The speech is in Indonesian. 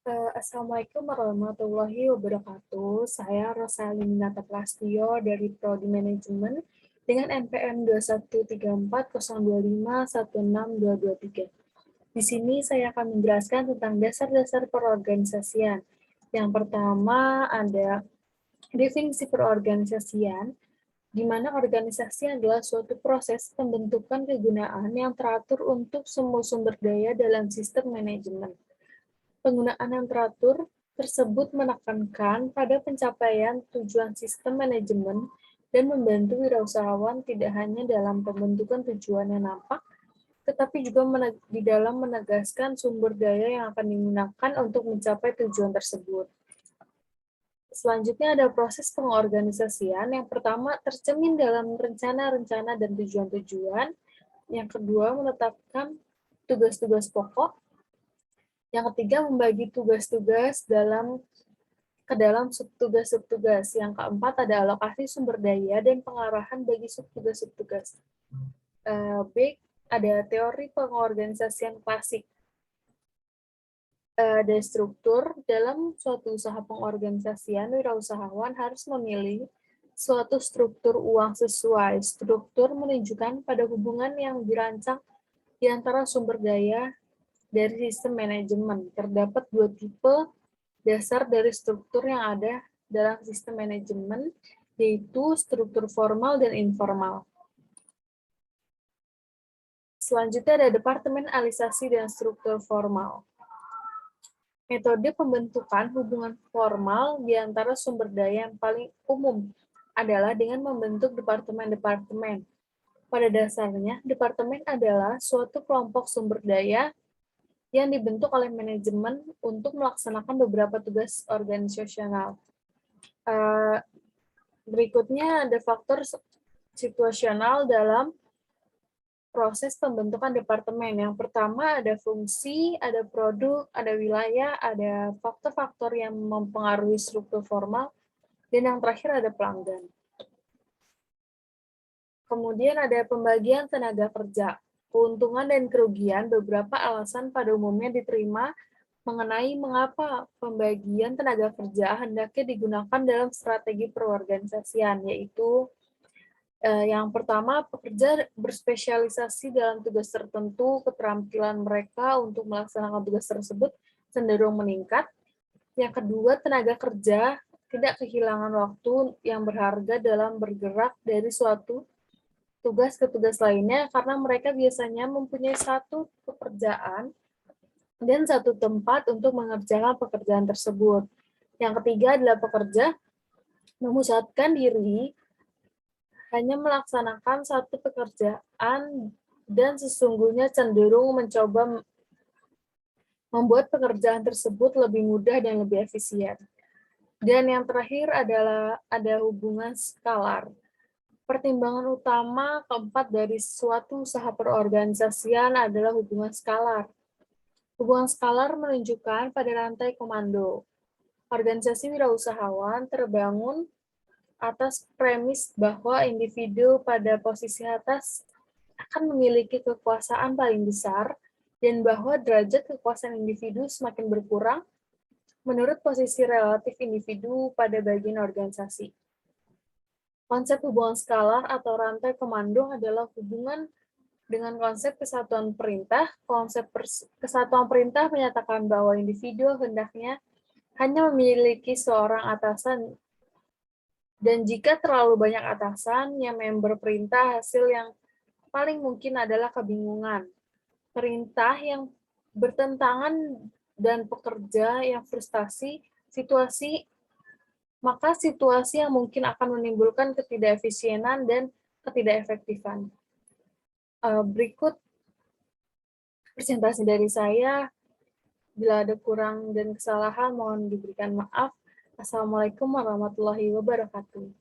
Assalamualaikum warahmatullahi wabarakatuh. Saya Rosalina Prastio dari Prodi Manajemen dengan NPM 213402516223. Di sini saya akan menjelaskan tentang dasar-dasar perorganisasian. Yang pertama ada definisi perorganisasian, di mana organisasi adalah suatu proses pembentukan kegunaan yang teratur untuk semua sumber daya dalam sistem manajemen. Penggunaan yang teratur tersebut menekankan pada pencapaian tujuan sistem manajemen dan membantu wirausahawan tidak hanya dalam pembentukan tujuan yang nampak, tetapi juga di dalam menegaskan sumber daya yang akan digunakan untuk mencapai tujuan tersebut. Selanjutnya ada proses pengorganisasian. Yang pertama, tercermin dalam rencana-rencana dan tujuan-tujuan. Yang kedua, menetapkan tugas-tugas pokok. Yang ketiga, membagi tugas-tugas ke dalam subtugas-subtugas. Yang keempat, ada alokasi sumber daya dan pengarahan bagi subtugas-subtugas. B, ada teori pengorganisasian klasik. Ada struktur. Dalam suatu usaha pengorganisasian, wirausahawan harus memilih suatu struktur uang sesuai. Struktur menunjukkan pada hubungan yang dirancang di antara sumber daya dari sistem manajemen. Terdapat dua tipe dasar dari struktur yang ada dalam sistem manajemen, yaitu struktur formal dan informal. Selanjutnya ada departemen alisasi dan struktur formal. Metode pembentukan hubungan formal di antara sumber daya yang paling umum adalah dengan membentuk departemen-departemen. Pada dasarnya, departemen adalah suatu kelompok sumber daya yang dibentuk oleh manajemen untuk melaksanakan beberapa tugas organisasional. Berikutnya ada faktor situasional dalam proses pembentukan departemen. Yang pertama ada fungsi, ada produk, ada wilayah, ada faktor-faktor yang mempengaruhi struktur formal, dan yang terakhir ada pelanggan. Kemudian ada pembagian tenaga kerja. Keuntungan dan kerugian beberapa alasan pada umumnya diterima mengenai mengapa pembagian tenaga kerja hendaknya digunakan dalam strategi perorganisasian, yaitu yang pertama, pekerja berspesialisasi dalam tugas tertentu, keterampilan mereka untuk melaksanakan tugas tersebut cenderung meningkat. Yang kedua, tenaga kerja tidak kehilangan waktu yang berharga dalam bergerak dari suatu tugas ke tugas lainnya karena mereka biasanya mempunyai satu pekerjaan dan satu tempat untuk mengerjakan pekerjaan tersebut. Yang ketiga adalah pekerja memusatkan diri hanya melaksanakan satu pekerjaan dan sesungguhnya cenderung mencoba membuat pekerjaan tersebut lebih mudah dan lebih efisien. Dan yang terakhir adalah ada hubungan skalar. Pertimbangan utama keempat dari suatu usaha perorganisasian adalah hubungan skalar. Hubungan skalar menunjukkan pada rantai komando. Organisasi wirausahawan terbangun atas premis bahwa individu pada posisi atas akan memiliki kekuasaan paling besar dan bahwa derajat kekuasaan individu semakin berkurang menurut posisi relatif individu pada bagian organisasi. Konsep hubungan skalar atau rantai komando adalah hubungan dengan konsep kesatuan perintah. Konsep kesatuan perintah menyatakan bahwa individu hendaknya hanya memiliki seorang atasan, dan jika terlalu banyak atasan yang member perintah, hasil yang paling mungkin adalah kebingungan. Perintah yang bertentangan dan pekerja yang frustasi, maka situasi yang mungkin akan menimbulkan ketidakefisienan dan ketidakefektifan. Berikut presentasi dari saya. Bila ada kurang dan kesalahan, mohon diberikan maaf. Assalamualaikum warahmatullahi wabarakatuh.